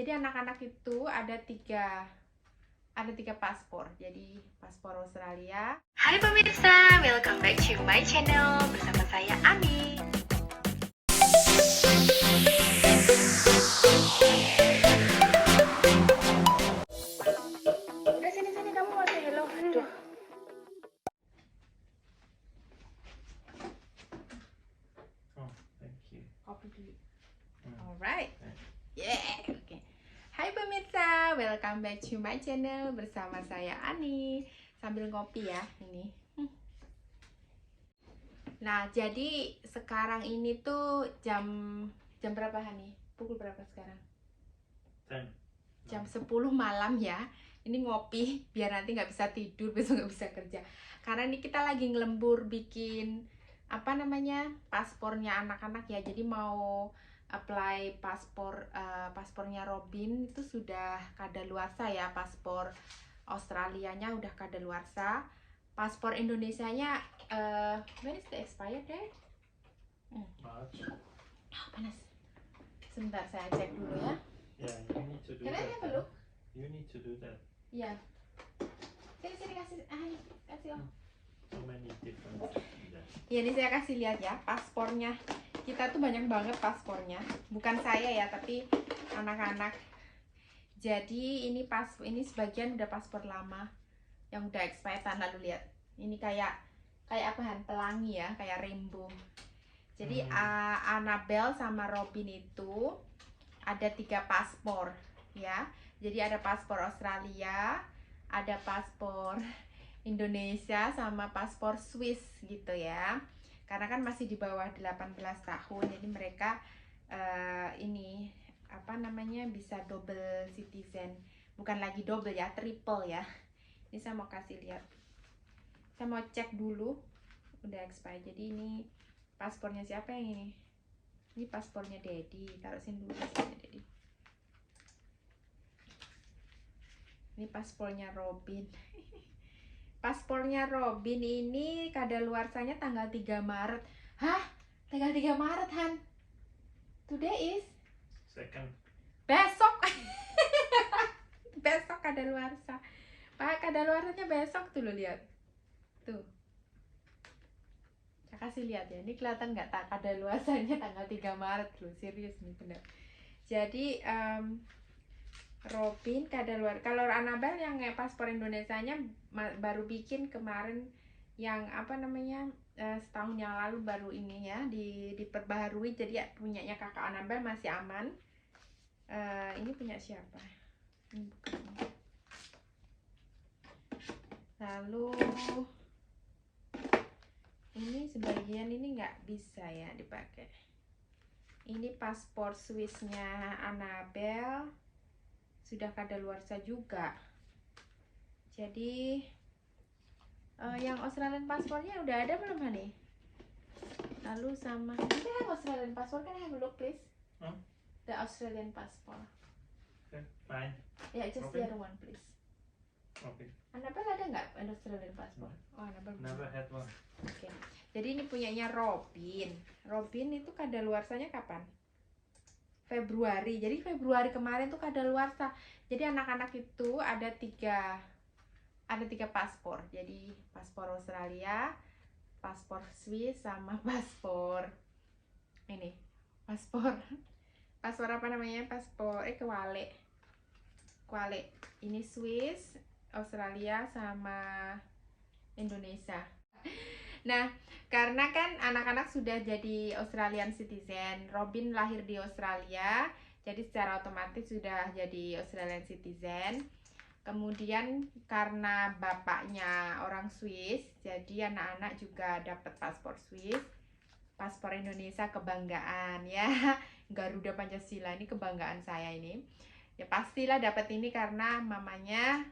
Jadi anak-anak itu ada tiga paspor. Jadi paspor Australia. Hai pemirsa, welcome back to my channel bersama saya Ani. Udah sini kamu masih hello. Aduh. Oh, thank you. Kopi dulu. Hmm. Alright. Yeah. Oke. Hai pemirsa, welcome back to my channel bersama saya Ani. Sambil ngopi ya ini. Nah, jadi sekarang ini tuh jam berapa Hani? Pukul berapa sekarang? Jam 10 malam ya. Ini ngopi biar nanti nggak bisa tidur, besok nggak bisa kerja. Karena ini kita lagi ngelembur bikin paspornya anak-anak ya. Jadi mau apply paspornya Robin itu sudah kadaluarsa ya. Paspor Australianya udah kadaluarsa. Paspor Indonesianya when is the expired date? March. Oh, panas. Sebentar saya cek dulu ya. Yeah, you need to do Can I that. have a then. look? You need to do that. Iya. Sini kasih om. So many different. Yeah. Ya, ini saya kasih lihat ya paspornya. Kita tuh banyak banget paspornya. Bukan saya ya, tapi anak-anak. Jadi ini sebagian udah paspor lama yang udah expired. Lalu lihat. Ini kayak apa Han? Pelangi ya, kayak rainbow. Jadi Annabelle sama Robin itu ada 3 paspor ya. Jadi ada paspor Australia, ada paspor Indonesia sama paspor Swiss gitu ya. Karena kan masih di bawah 18 tahun, jadi mereka bisa double citizen. Bukan lagi double ya, triple ya. Ini saya mau kasih lihat. Saya mau cek dulu udah expired. Jadi ini paspornya siapa yang ini? Ini paspornya Daddy. Taruh sini dulu paspornya Daddy. Ini paspornya Robin. Paspornya Robin ini kadaluarsanya tanggal 3 Maret. Hah? Tanggal 3 Maret, Han? Today is? Second. Besok. Besok kadaluarsa. Pak, kadaluarsanya besok tuh, lo lihat. Tuh. Saya kasih lihat ya. Ini kelihatan nggak kadaluarsanya tanggal 3 Maret loh. Serius nih, bener. Jadi Robin kadaluarsa. Kalau Annabelle yang paspor Indonesianya baru bikin kemarin, yang setahun yang lalu baru ini ya diperbaharui. Jadi ya, punyanya kakak Annabelle masih aman. Ini punya siapa? Ini bukan. Lalu ini sebagian ini nggak bisa ya dipakai. Ini paspor Swissnya Annabelle sudah kadaluarsa juga. Jadi yang Australian paspornya udah ada belum nih? Lalu sama ini Australian paspor, kan have a look please. The Australian passport. Okay, fine. Yeah, just the other one please. Okay. Annabelle ada nggak Australian passport? Oh, Annabelle Never had one. Oke. Jadi ini punyanya Robin. Robin itu kadaluarsanya kapan? Februari. Jadi Februari kemarin tuh kadaluarsa. Jadi anak-anak itu ada tiga paspor. Jadi paspor Australia, paspor Swiss sama paspor ini. Paspor apa namanya? Paspor Kuale. Ini Swiss, Australia sama Indonesia. Nah, karena kan anak-anak sudah jadi Australian citizen, Robin lahir di Australia, jadi secara otomatis sudah jadi Australian citizen. Kemudian karena bapaknya orang Swiss, jadi anak-anak juga dapat paspor Swiss. Paspor Indonesia kebanggaan ya. Garuda Pancasila ini kebanggaan saya ini. Ya pastilah dapat ini karena mamanya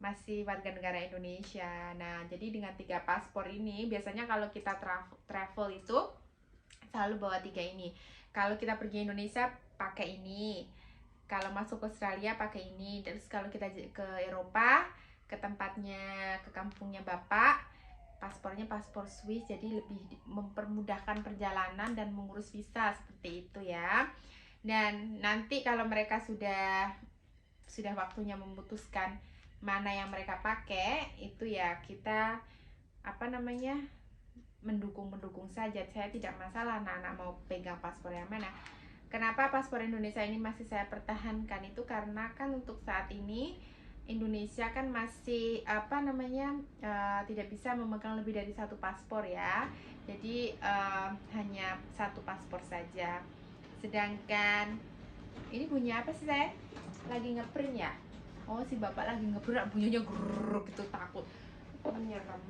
masih warga negara Indonesia. Nah, jadi dengan 3 paspor ini, biasanya kalau kita travel itu selalu bawa 3 ini. Kalau kita pergi Indonesia pakai ini. Kalau masuk ke Australia pakai ini. Terus kalau kita ke Eropa, ke kampungnya Bapak, paspornya paspor Swiss, jadi lebih mempermudahkan perjalanan dan mengurus visa seperti itu ya. Dan nanti kalau mereka sudah waktunya memutuskan mana yang mereka pakai, itu ya kita apa namanya mendukung saja. Saya tidak masalah anak-anak mau pegang paspor yang mana. Kenapa paspor Indonesia ini masih saya pertahankan itu karena kan untuk saat ini Indonesia kan masih apa namanya tidak bisa memegang lebih dari satu paspor ya. Jadi hanya satu paspor saja. Sedangkan ini bunyi apa sih saya? Lagi ngeprint ya? Oh si bapak lagi ngeprint, bunyinya grrrr gitu, takut menyerem.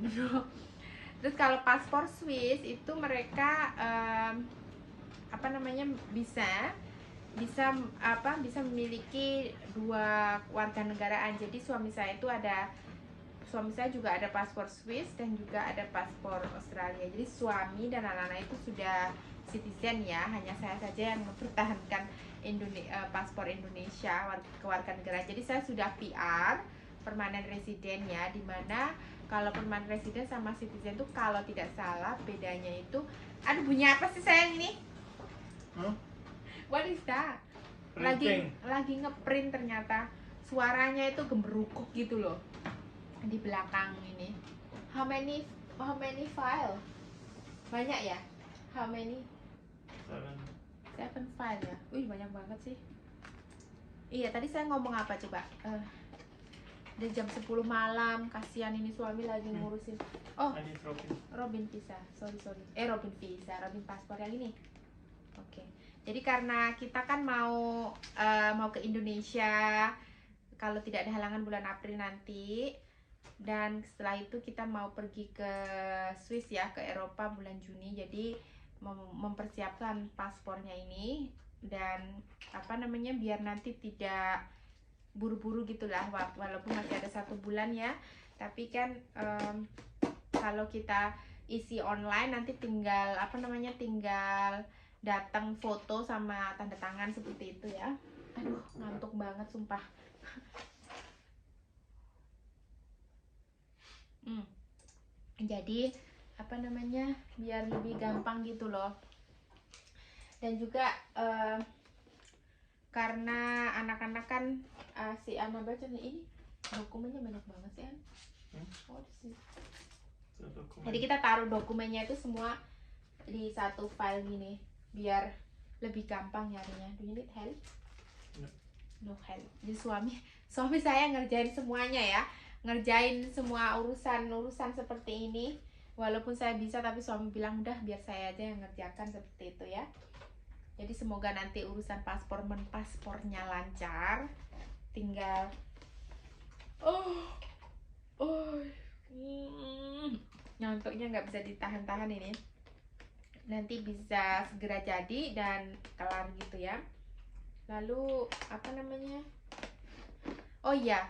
Terus kalau paspor Swiss itu mereka apa namanya bisa memiliki dua warga negaraan. Jadi suami saya juga ada paspor Swiss dan juga ada paspor Australia. Jadi suami dan anak-anak itu sudah citizen ya, hanya saya saja yang mempertahankan paspor Indonesia kewarganegaraan. Jadi saya sudah PR, permanent resident ya, dimana kalau permanent resident sama citizen itu kalau tidak salah bedanya itu, aduh bunyi apa sih sayang ini? What is that? Printing. Lagi ngeprint ternyata, suaranya itu gemberukuk gitu loh di belakang ini. How many file? Banyak ya? How many? 7 file ya. Wih banyak banget sih. Iya tadi saya ngomong apa coba? Udah jam 10 malam, kasihan ini suami lagi ngurusin. Oh, I need Robin visa. Sorry. Robin visa, Robin paspor yang ini. Oke. Jadi karena kita kan mau ke Indonesia kalau tidak ada halangan bulan April nanti, dan setelah itu kita mau pergi ke Swiss ya, ke Eropa bulan Juni. Jadi mempersiapkan paspornya ini dan apa namanya biar nanti tidak buru-buru gitulah, walaupun masih ada 1 bulan ya, tapi kan kalau kita isi online nanti tinggal apa namanya tinggal datang foto sama tanda tangan seperti itu ya. Aduh ngantuk banget sumpah. Jadi apa namanya biar lebih gampang gitu loh. Dan juga karena anak-anak kan si Ana baca nih, ini dokumennya banyak banget sih An. Oh, sih. Jadi kita taruh dokumennya itu semua di satu file gini biar lebih gampang nyarinya. Do you need help? No help. Jadi suami saya ngerjain semuanya ya, ngerjain semua urusan seperti ini. Walaupun saya bisa tapi suami bilang udah biar saya aja yang ngerjakan seperti itu ya. Jadi semoga nanti urusan paspornya lancar. Tinggal ngantuknya nggak bisa ditahan-tahan ini. Nanti bisa segera jadi dan kelar gitu ya. Lalu apa namanya? Oh iya,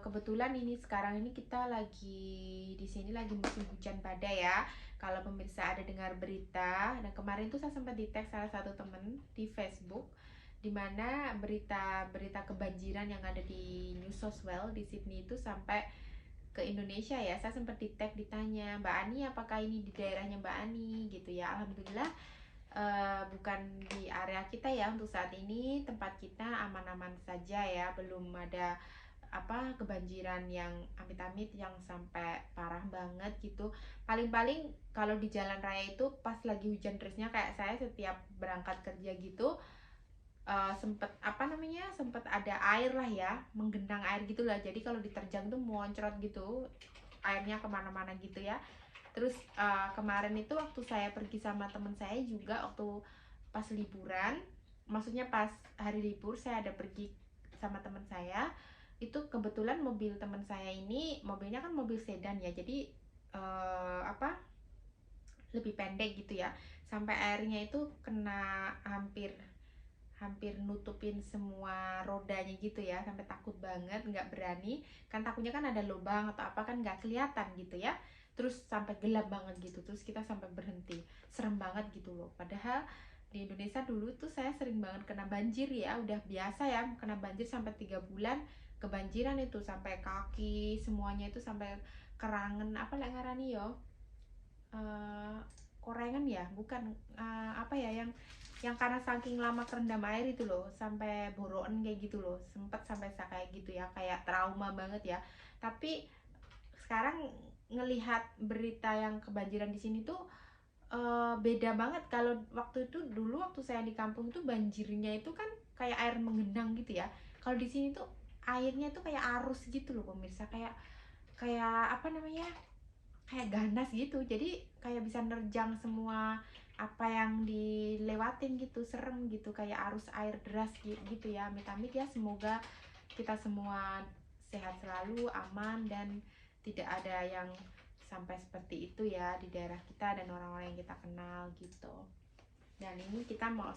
kebetulan ini sekarang ini kita lagi di sini lagi musim hujan badai ya. Kalau pemirsa ada dengar berita, dan kemarin tuh saya sempat di-tag salah satu temen di Facebook, di mana berita kebanjiran yang ada di New South Wales di Sydney itu sampai ke Indonesia ya. Saya sempat di-tag, ditanya, Mbak Ani apakah ini di daerahnya Mbak Ani gitu ya. Alhamdulillah bukan di area kita ya untuk saat ini, tempat kita aman-aman saja ya, belum ada apa kebanjiran yang amit-amit yang sampai parah banget gitu. Paling-paling kalau di jalan raya itu pas lagi hujan derasnya kayak saya setiap berangkat kerja gitu sempet ada air lah ya, menggenang air gitu lah. Jadi kalau diterjang tuh muncrat gitu airnya kemana-mana gitu ya. Terus kemarin itu waktu saya pergi sama teman saya juga waktu pas liburan, maksudnya pas hari libur saya ada pergi sama teman saya. Itu kebetulan mobil teman saya ini mobilnya kan mobil sedan ya, jadi lebih pendek gitu ya, sampai airnya itu kena hampir nutupin semua rodanya gitu ya, sampai takut banget, nggak berani kan, takutnya kan ada lubang atau apa kan nggak kelihatan gitu ya, terus sampai gelap banget gitu, terus kita sampai berhenti, serem banget gitu loh. Padahal di Indonesia dulu tuh saya sering banget kena banjir ya, udah biasa ya kena banjir sampai 3 bulan kebanjiran itu, sampai kaki semuanya itu sampai kerangan apa lek ngarani yo korengan ya, bukan apa ya yang yang karena saking lama kerendam air itu loh sampai boroan kayak gitu loh, sempet sampai kayak gitu ya, kayak trauma banget ya. Tapi sekarang ngelihat berita yang kebanjiran di sini tuh beda banget. Kalau waktu itu dulu waktu saya di kampung tuh banjirnya itu kan kayak air menggenang gitu ya. Kalau di sini tuh airnya tuh kayak arus gitu loh pemirsa, kayak apa namanya, kayak ganas gitu. Jadi kayak bisa nerjang semua apa yang dilewatin gitu, serem gitu, kayak arus air deras gitu ya. Amit-amit ya, semoga kita semua sehat selalu, aman, dan tidak ada yang sampai seperti itu ya di daerah kita dan orang-orang yang kita kenal gitu. Dan ini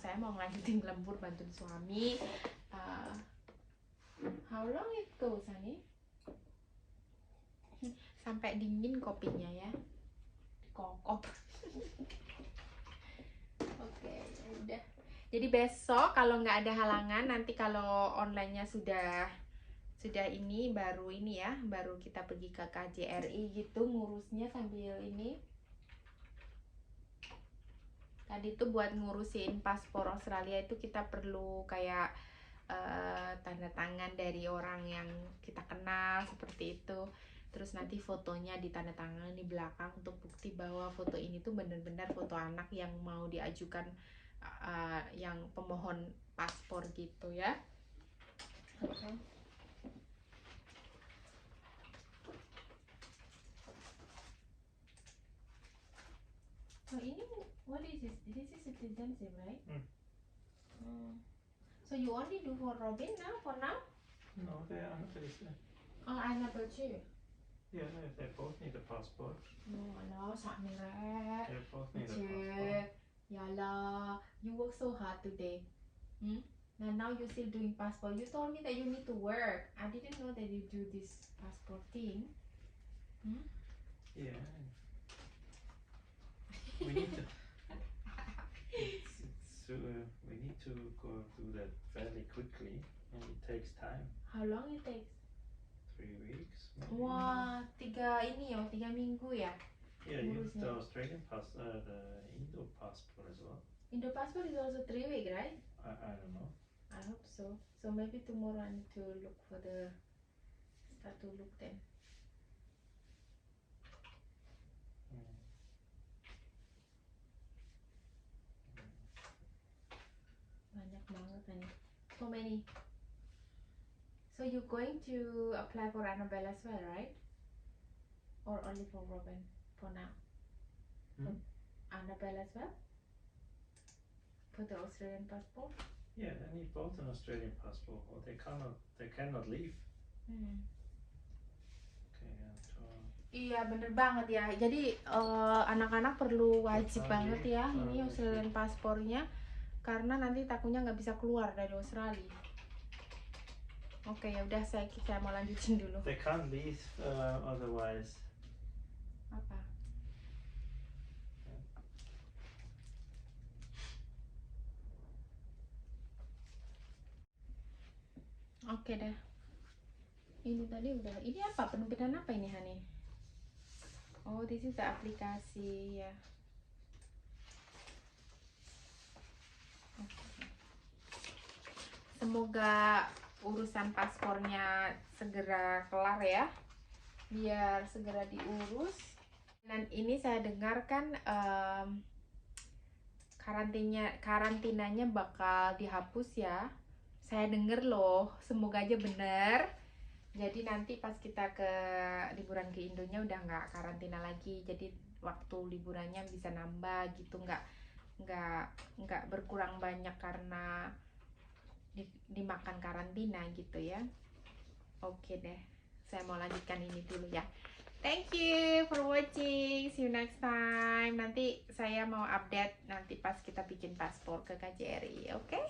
saya mau ngelanjutin lembur bantuin suami. How long it goes, honey? Sampai dingin kopinya ya, kokop. Oke, udah. Jadi besok kalau nggak ada halangan, nanti kalau online-nya sudah ini baru kita pergi ke KJRI gitu, ngurusnya sambil ini. Tadi tuh buat ngurusin paspor Australia itu kita perlu kayak tanda tangan dari orang yang kita kenal seperti itu. Terus nanti fotonya ditandatangan di belakang untuk bukti bahwa foto ini tuh benar-benar foto anak yang mau diajukan, yang pemohon paspor gitu ya. Okay. So ini what is this? This is citizenship, right? So you only do for Robin now, for now? No, they are not registered. Oh, Annabelle too. Yeah, they both need a passport. No, sakit rek. They both need a Cik, passport. yalah, you work so hard today. And now you're still doing passport. You told me that you need to work. I didn't know that you do this passport thing. Yeah. We need to. We need to go do that fairly quickly, and it takes time. How long it takes? 3 weeks. Maybe. Wah, 3 minggu ya. Yeah, you have the ngurusnya. Australian the Indo passport as well. Indo passport is also 3 weeks, right? I don't know. I hope so. So maybe tomorrow I need to start to look then. Banyak banget nih. So many. So you're going to apply for Annabelle as well, right? Or only for Robin for now? For Annabelle as well? For the Australian passport? Yeah, they need both an Australian passport, or they cannot leave. Okay, Iya bener banget ya. Jadi anak-anak perlu wajib banget ya ini Australian paspornya, karena nanti takutnya nggak bisa keluar dari Australia. Oke, ya udah saya mau lanjutin dulu. They can't leave otherwise. Apa? Oke deh. Ini tadi udah. Ini apa? Penempitan apa ini, Hani? Oh, this is the aplikasi ya. Okay. Semoga urusan paspornya segera kelar ya, biar segera diurus. Dan ini saya dengar kan karantinanya bakal dihapus ya. Saya denger loh, semoga aja bener. Jadi nanti pas kita ke liburan ke Indonya udah nggak karantina lagi. Jadi waktu liburannya bisa nambah gitu, nggak berkurang banyak karena dimakan karantina gitu ya. Oke deh, saya mau lanjutkan ini dulu ya. Thank you for watching, see you next time. Nanti saya mau update nanti pas kita bikin paspor ke KJRI, oke?